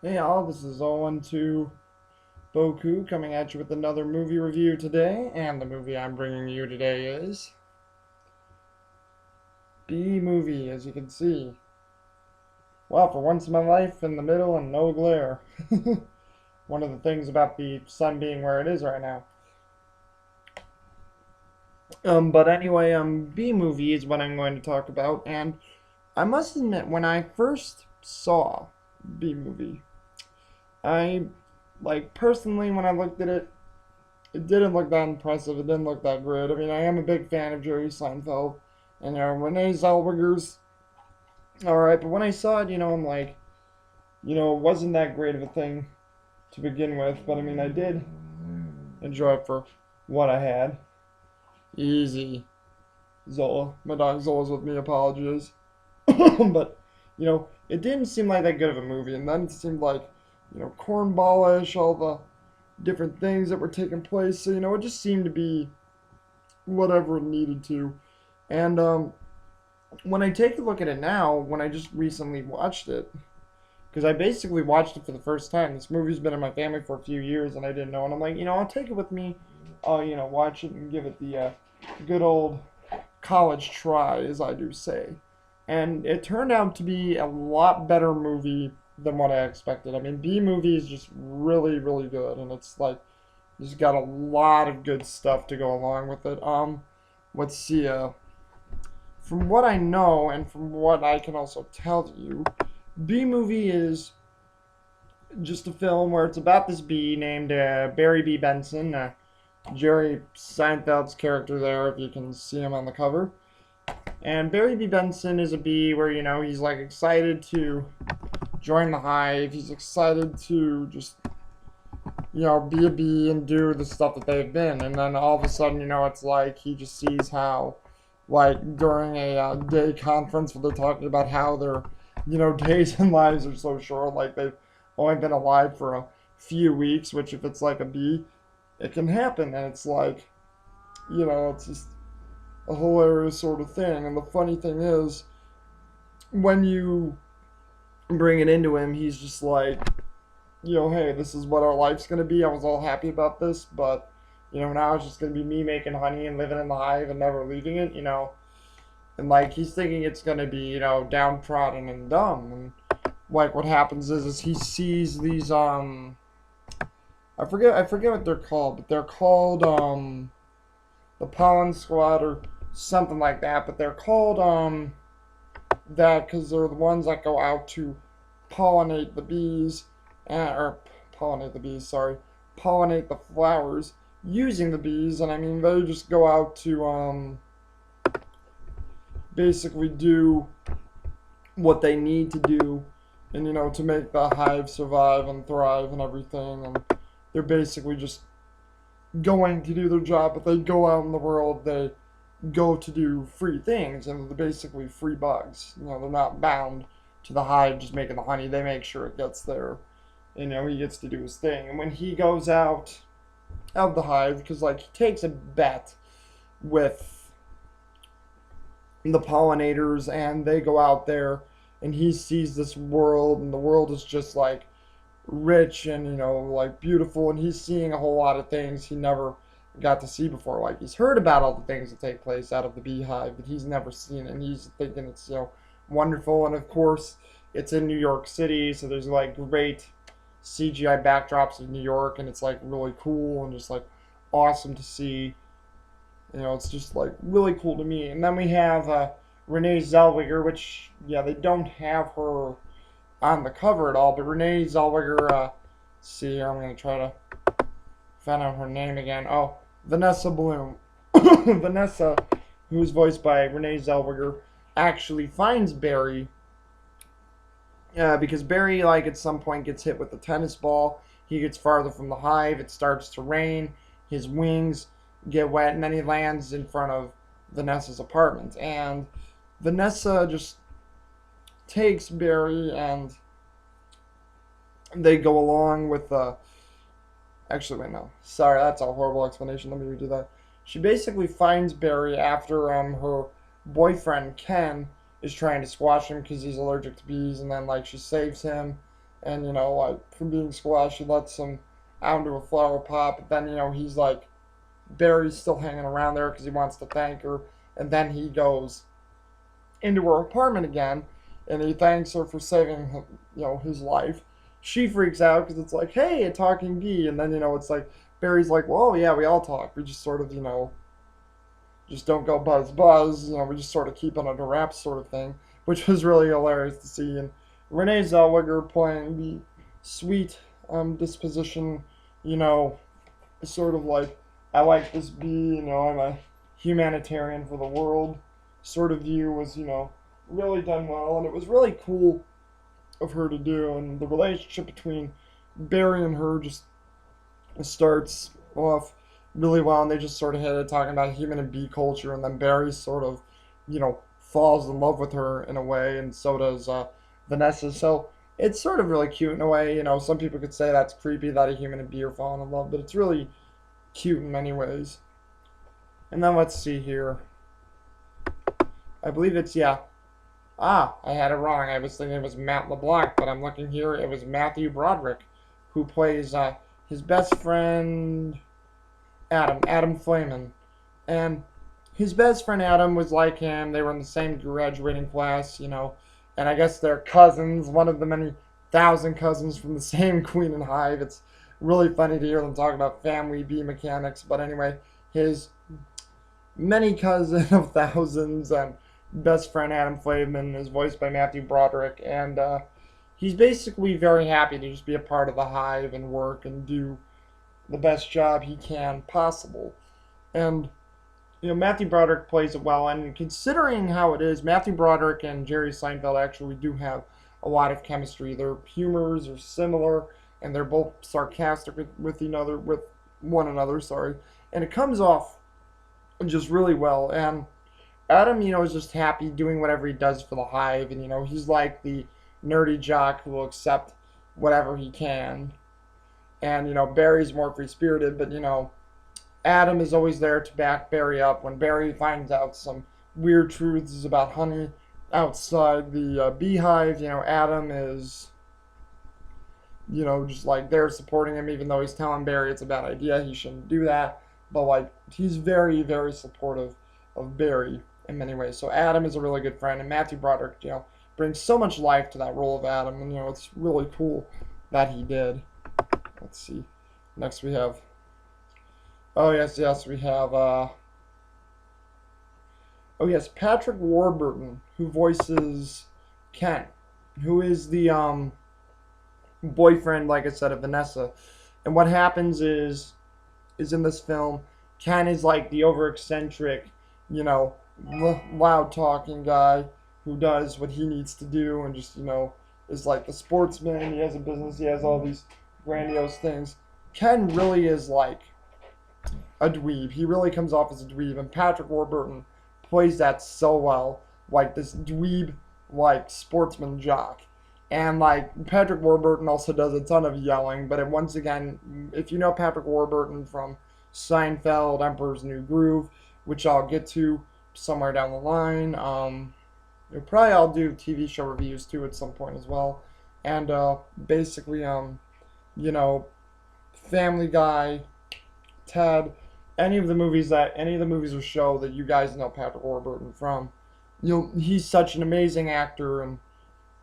Hey all, this is Owen to Boku coming at you with another movie review today, and the movie I'm bringing you today is B Movie, as you can see. Well, for once in my life, in the middle and no glare. One of the things about the sun being where it is right now. But anyway, B Movie is what I'm going to talk about, and I must admit, when I first saw B Movie, I, personally, when I looked at it, it didn't look that impressive. It didn't look that great. I mean, I am a big fan of Jerry Seinfeld, and Renee Zellweger's all right. But when I saw it, I'm like, it wasn't that great of a thing to begin with. But I mean, I did enjoy it for what I had. Easy, Zola. My dog Zola's with me. Apologies. But it didn't seem like that good of a movie, and then it seemed like cornballish, all the different things that were taking place. So it just seemed to be whatever it needed to. And when I take a look at it now, when I just recently watched it, because I basically watched it for the first time. This movie's been in my family for a few years, and I didn't know. And I'm like, I'll take it with me. I'll watch it and give it the good old college try, as I do say. And it turned out to be a lot better movie than what I expected. I mean, B movie is just really, really good, and it's like it's got a lot of good stuff to go along with it. Let's see. From what I know and from what I can also tell you, B movie is just a film where it's about this bee named Barry B. Benson, Jerry Seinfeld's character there, if you can see him on the cover. And Barry B. Benson is a bee where, he's like excited to join the hive. He's excited to just, be a bee and do the stuff that they've been. And then all of a sudden, it's like he just sees how, like, during a day conference where they're talking about how their, days and lives are so short. Like, they've only been alive for a few weeks, which if it's like a bee, it can happen. And it's like, it's just a hilarious sort of thing. And the funny thing is, when you bring it into him, he's just like, hey, this is what our life's gonna be. I was all happy about this, but now it's just gonna be me making honey and living in the hive and never leaving it, and like he's thinking it's gonna be, downtrodden and dumb. And like what happens is he sees these I forget what they're called, but they're called the pollen squad or something like that, but they're called that because they're the ones that go out to pollinate the bees, or pollinate the bees, sorry, pollinate the flowers using the bees. And I mean, they just go out to basically do what they need to do, and to make the hive survive and thrive and everything. And they're basically just going to do their job, but they go out in the world, they go to do free things, and they're basically free bugs. They're not bound to the hive just making the honey. They make sure it gets there. He gets to do his thing. And when he goes out of the hive, because like he takes a bet with the pollinators, and they go out there, and he sees this world, and the world is just like rich and like beautiful, and he's seeing a whole lot of things he never got to see before. Like he's heard about all the things that take place out of the beehive, but he's never seen it, and he's thinking it's wonderful. And of course it's in New York City, so there's like great CGI backdrops of New York, and it's like really cool and just like awesome to see. It's just like really cool to me. And then we have Renee Zellweger, which they don't have her on the cover at all, but Renee Zellweger, see here, I'm gonna try to find out her name again. Oh, Vanessa Bloom. Vanessa, who's voiced by Renee Zellweger, actually finds Barry because Barry, like, at some point gets hit with a tennis ball. He gets farther from the hive. It starts to rain. His wings get wet, and then he lands in front of Vanessa's apartment. And Vanessa just takes Barry, and they go along with actually, wait, no. Sorry, that's a horrible explanation. Let me redo that. She basically finds Barry after her boyfriend, Ken, is trying to squash him because he's allergic to bees, and then, like, she saves him, and like from being squashed, she lets him out into a flower pot. But then he's like Barry's still hanging around there because he wants to thank her, and then he goes into her apartment again, and he thanks her for saving his life. She freaks out because it's like, hey, a talking bee, and then it's like Barry's like, well, yeah, we all talk. We just sort of just don't go buzz buzz. We just sort of keep it under wraps, sort of thing, which was really hilarious to see. And Renee Zellweger playing the sweet disposition, you know, sort of like, I like this bee, I'm a humanitarian for the world sort of view was, really done well. And it was really cool of her to do. And the relationship between Barry and her just starts off really well. And they just sort of hit it talking about human and bee culture. And then Barry sort of, falls in love with her in a way. And so does Vanessa. So it's sort of really cute in a way. Some people could say that's creepy that a human and bee are falling in love, but it's really cute in many ways. And then let's see here. I believe it's, yeah. Ah, I had it wrong. I was thinking it was Matt LeBlanc, but I'm looking here. It was Matthew Broderick, who plays his best friend, Adam Flayman. And his best friend Adam was like him. They were in the same graduating class, and I guess they're cousins, one of the many thousand cousins from the same Queen and Hive. It's really funny to hear them talk about family bee mechanics. But anyway, his many cousin of thousands and best friend Adam Flavman is voiced by Matthew Broderick, and he's basically very happy to just be a part of the Hive and work and do the best job he can possible. And Matthew Broderick plays it well, and considering how it is, Matthew Broderick and Jerry Seinfeld actually do have a lot of chemistry. Their humors are similar, and they're both sarcastic with one another. Sorry, and it comes off just really well. And Adam, is just happy doing whatever he does for the Hive, and he's like the nerdy jock who will accept whatever he can. And Barry's more free spirited, but Adam is always there to back Barry up when Barry finds out some weird truths about honey outside the beehive. Adam is, just like there supporting him, even though he's telling Barry it's a bad idea, he shouldn't do that. But like he's very, very supportive of Barry in many ways. So Adam is a really good friend, and Matthew Broderick, brings so much life to that role of Adam, and it's really cool that he did. Let's see. Next we have. Oh yes, we have. Oh yes, Patrick Warburton, who voices Ken, who is the boyfriend, like I said, of Vanessa. And what happens is in this film, Ken is like the over eccentric, loud talking guy who does what he needs to do and just is like the sportsman. He has a business. He has all these grandiose things. Ken really is like a dweeb. He really comes off as a dweeb, and Patrick Warburton plays that so well, like this dweeb, like sportsman jock. And like Patrick Warburton also does a ton of yelling, but once again, if you know Patrick Warburton from Seinfeld, Emperor's New Groove, which I'll get to somewhere down the line, probably I'll do TV show reviews too at some point as well. And basically, Family Guy, Ted, any of the movies or show that you guys know Patrick Warburton from, he's such an amazing actor. And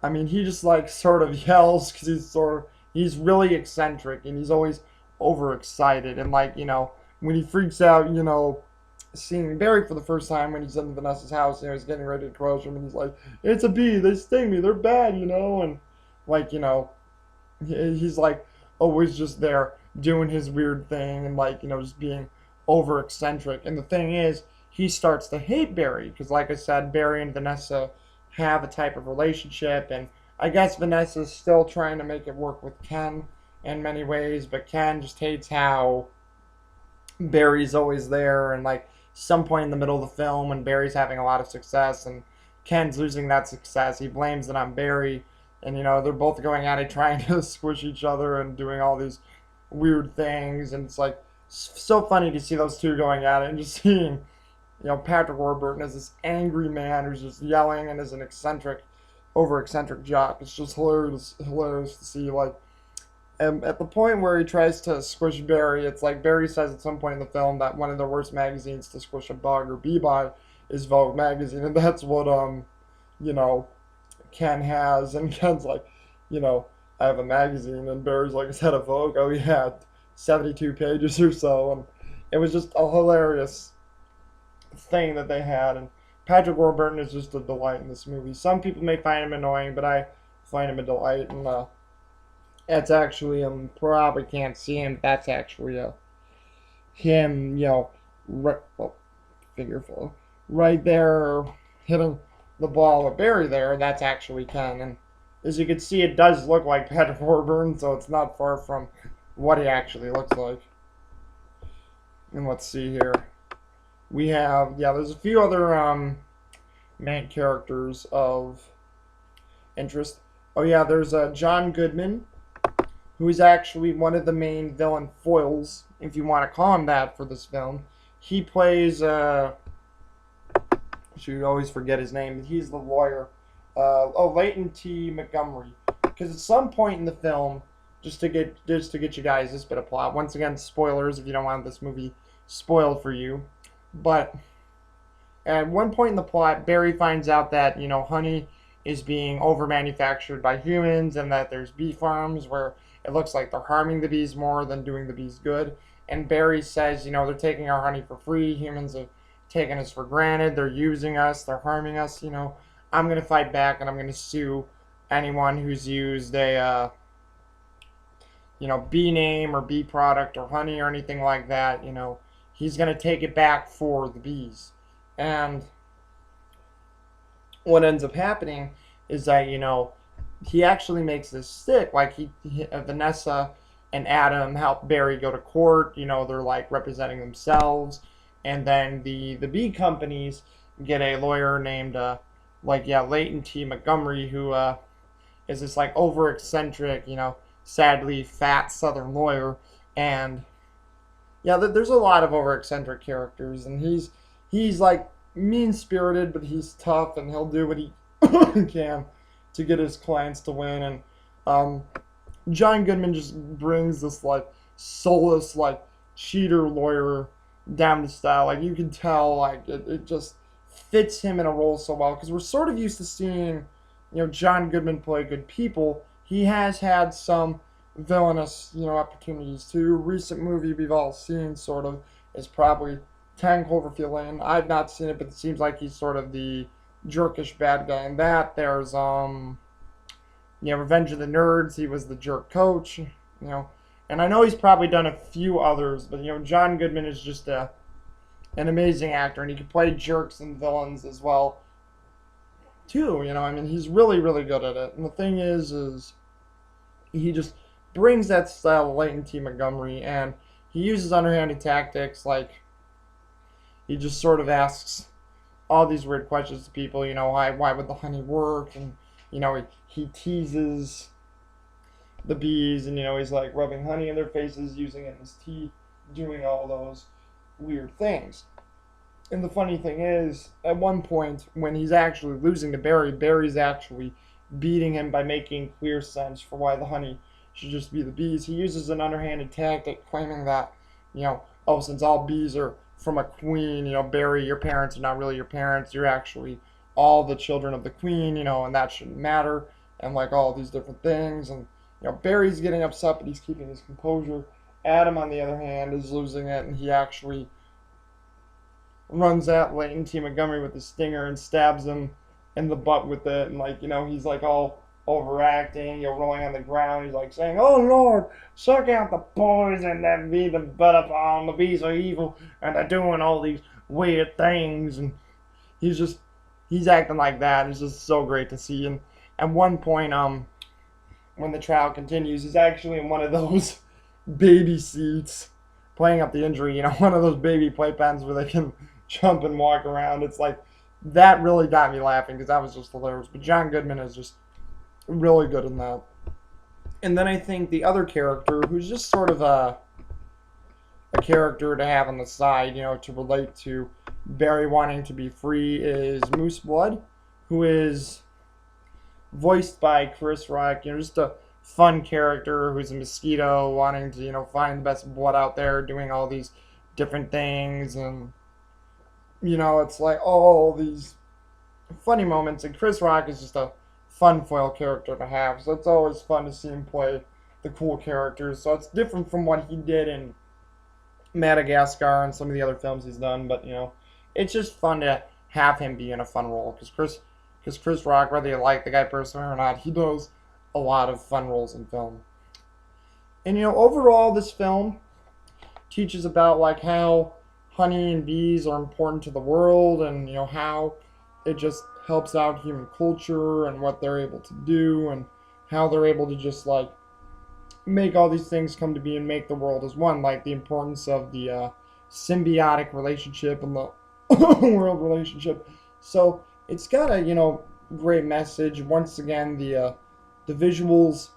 I mean, he just like sort of yells because he's really eccentric, and he's always overexcited. And like when he freaks out, seeing Barry for the first time when he's in Vanessa's house, he's getting ready to crush him, and he's like, "It's a bee, they sting me, they're bad," and like he's like always just there doing his weird thing, and like just being over eccentric. And the thing is, he starts to hate Barry because, like I said, Barry and Vanessa have a type of relationship, and I guess Vanessa's still trying to make it work with Ken in many ways, but Ken just hates how Barry's always there. And like some point in the middle of the film when Barry's having a lot of success and Ken's losing that success, he blames it on Barry, and they're both going at it trying to squish each other and doing all these weird things. And it's like so funny to see those two going at it, and just seeing Patrick Warburton as this angry man who's just yelling and is an eccentric over eccentric jock. It's just hilarious to see. Like, at the point where he tries to squish Barry, it's like Barry says at some point in the film that one of the worst magazines to squish a bug or be by is Vogue magazine, and that's what you know, Ken has, and Ken's like, you know, I have a magazine, and Barry's like, is that a Vogue? Oh yeah, 72 pages or so, and it was just a hilarious thing that they had, and Patrick Warburton is just a delight in this movie. Some people may find him annoying, but I find him a delight, and that's actually probably can't see him. That's actually him, well, figure four, right there hitting the ball with Barry there. That's actually Ken, and as you can see, it does look like Patrick Warburton, so it's not far from what he actually looks like. And let's see here. We have, there's a few other main characters of interest. Oh yeah, there's John Goodman, who is actually one of the main villain foils, if you want to call him that, for this film. He plays, I should always forget his name. He's the lawyer. Leighton T. Montgomery. Because at some point in the film, just to get you guys this bit of plot. Once again, spoilers if you don't want this movie spoiled for you. But at one point in the plot, Barry finds out that, honey is being over-manufactured by humans, and that there's bee farms where it looks like they're harming the bees more than doing the bees good. And Barry says, they're taking our honey for free. Humans have taken us for granted. They're using us. They're harming us. I'm going to fight back, and I'm going to sue anyone who's used a, bee name or bee product or honey or anything like that. He's going to take it back for the bees. And what ends up happening is that, he actually makes this stick. Like, Vanessa and Adam help Barry go to court. They're, like, representing themselves. And then the bee companies get a lawyer named, Leighton T. Montgomery, who is this, like, over-eccentric, sadly fat Southern lawyer. And there's a lot of over-eccentric characters, and he's like mean-spirited, but he's tough, and he'll do what he can to get his clients to win. And John Goodman just brings this like soulless, like cheater lawyer down to style. Like, you can tell, like it just fits him in a role so well, because we're sort of used to seeing, John Goodman play good people. He has had some villainous, opportunities too. Recent movie we've all seen sort of is probably 10 Cloverfield Lane. I've not seen it, but it seems like he's sort of the jerkish bad guy in that. There's Revenge of the Nerds. He was the jerk coach, and I know he's probably done a few others, but John Goodman is just an amazing actor, and he can play jerks and villains as well too. He's really, really good at it. And the thing is he just brings that style of Leighton T. Montgomery, and he uses underhanded tactics. Like, he just sort of asks all these weird questions to people, why would the honey work? And, he teases the bees, and, he's like rubbing honey in their faces, using it in his teeth, doing all those weird things. And the funny thing is, at one point, when he's actually losing to Barry, Barry's actually beating him by making clear sense for why the honey should just be the bees. He uses an underhanded tactic, claiming that, since all bees are from a queen, Barry, your parents are not really your parents. You're actually all the children of the queen, and that shouldn't matter, and like all these different things. And, Barry's getting upset, but he's keeping his composure. Adam, on the other hand, is losing it, and he actually runs at Leighton T. Montgomery with the stinger and stabs him in the butt with it. And, he's like all overacting, rolling on the ground. He's like saying, "Oh Lord, suck out the poison that be the butt upon. The bees are evil, and they're doing all these weird things." And he's acting like that. It's just so great to see. And at one point, when the trial continues, he's actually in one of those baby seats, playing up the injury. One of those baby playpens where they can jump and walk around. It's like, that really got me laughing, because that was just hilarious. But John Goodman is just really good in that. And then I think the other character, who's just sort of a character to have on the side, to relate to Barry wanting to be free, is Moose Blood, who is voiced by Chris Rock. Just a fun character who's a mosquito wanting to, find the best blood out there, doing all these different things. And, it's like all these funny moments. And Chris Rock is just a fun foil character to have. So it's always fun to see him play the cool characters. So it's different from what he did in Madagascar and some of the other films he's done. But, it's just fun to have him be in a fun role. Because Chris Rock, whether you like the guy personally or not, he does a lot of fun roles in film. And overall, this film teaches about like how honey and bees are important to the world, and how it just helps out human culture and what they're able to do, and how they're able to just like make all these things come to be and make the world as one, like the importance of the symbiotic relationship and the world relationship. So it's got a great message. Once again, the visuals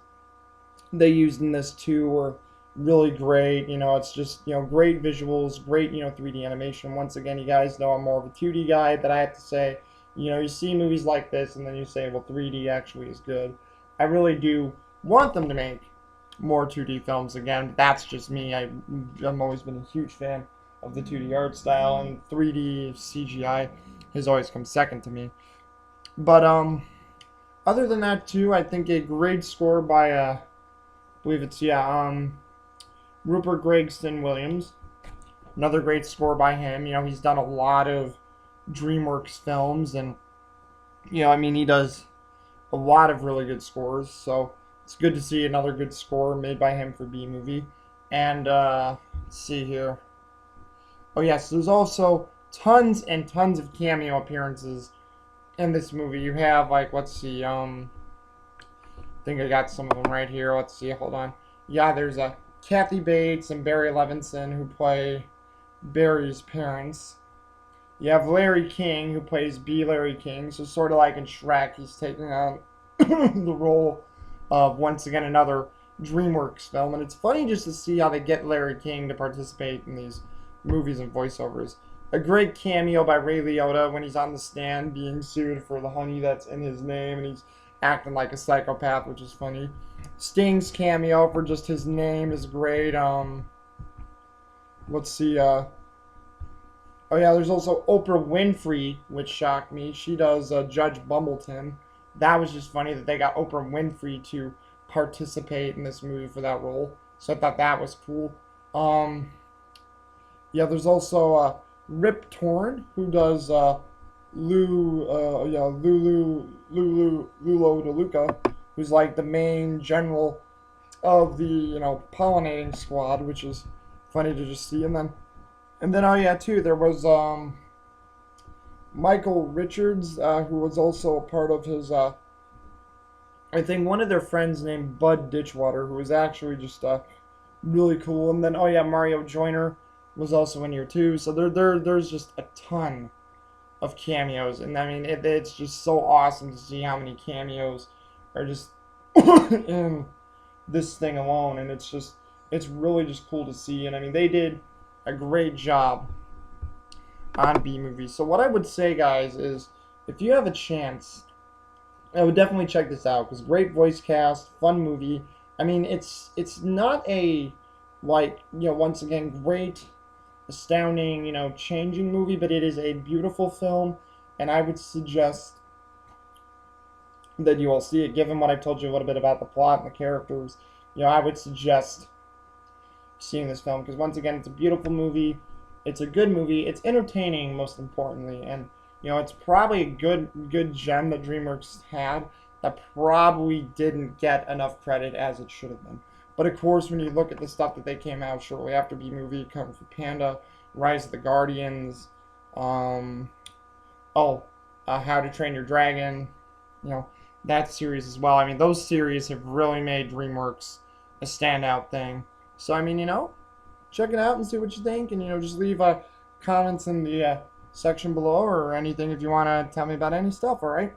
they used in this too were really great. It's just great visuals, great 3D animation. Once again, you guys know I'm more of a 2D guy, but I have to say, you see movies like this and then you say, well, 3D actually is good. I really do want them to make more 2D films again, but that's just me. I've always been a huge fan of the 2D art style, and 3D CGI has always come second to me. But other than that too, I think a great score by I believe it's Rupert Gregson Williams. Another great score by him. He's done a lot of DreamWorks films, and he does a lot of really good scores. So it's good to see another good score made by him for B movie. And let's see here. Oh yes, there's also tons and tons of cameo appearances in this movie. You have like, let's see, I think I got some of them right here. Let's see, hold on. Yeah, there's a Kathy Bates and Barry Levinson who play Barry's parents. You have Larry King who plays B. Larry King. So sort of like in Shrek, he's taking on the role of once again another DreamWorks film. And it's funny just to see how they get Larry King to participate in these movies and voiceovers. A great cameo by Ray Liotta when he's on the stand being sued for the honey that's in his name, and he's acting like a psychopath, which is funny. Sting's cameo for just his name is great. Let's see. Oh yeah, there's also Oprah Winfrey, which shocked me. She does Judge Bumbleton. That was just funny that they got Oprah Winfrey to participate in this movie for that role. So I thought that was cool. Yeah, there's also Rip Torn, who does Lulo DeLuca, who's like the main general of the pollinating squad, which is funny to just see. And then oh yeah, too, there was Michael Richards, who was also a part of his I think one of their friends named Bud Ditchwater, who was actually just really cool. And then oh yeah, Mario Joyner was also in here too. So there's just a ton of cameos, and I mean it's just so awesome to see how many cameos are just in this thing alone, and it's really just cool to see. And I mean they did a great job on B movies. So what I would say, guys, is if you have a chance, I would definitely check this out, because great voice cast, fun movie. I mean it's not a like once again great, astounding, changing movie, but it is a beautiful film, and I would suggest that you all see it. Given what I've told you a little bit about the plot and the characters, I would suggest seeing this film, because once again, it's a beautiful movie, it's a good movie, it's entertaining most importantly, and it's probably a good gem that DreamWorks had that probably didn't get enough credit as it should have been. But of course, when you look at the stuff that they came out shortly after B movie, Kung Fu Panda, Rise of the Guardians, How to Train Your Dragon, that series as well. I mean, those series have really made DreamWorks a standout thing. So I mean, check it out and see what you think, and just leave comments in the section below, or anything if you want to tell me about any stuff. All right.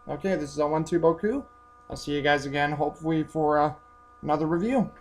Okay, this is 012 Boku. I'll see you guys again, hopefully for another review.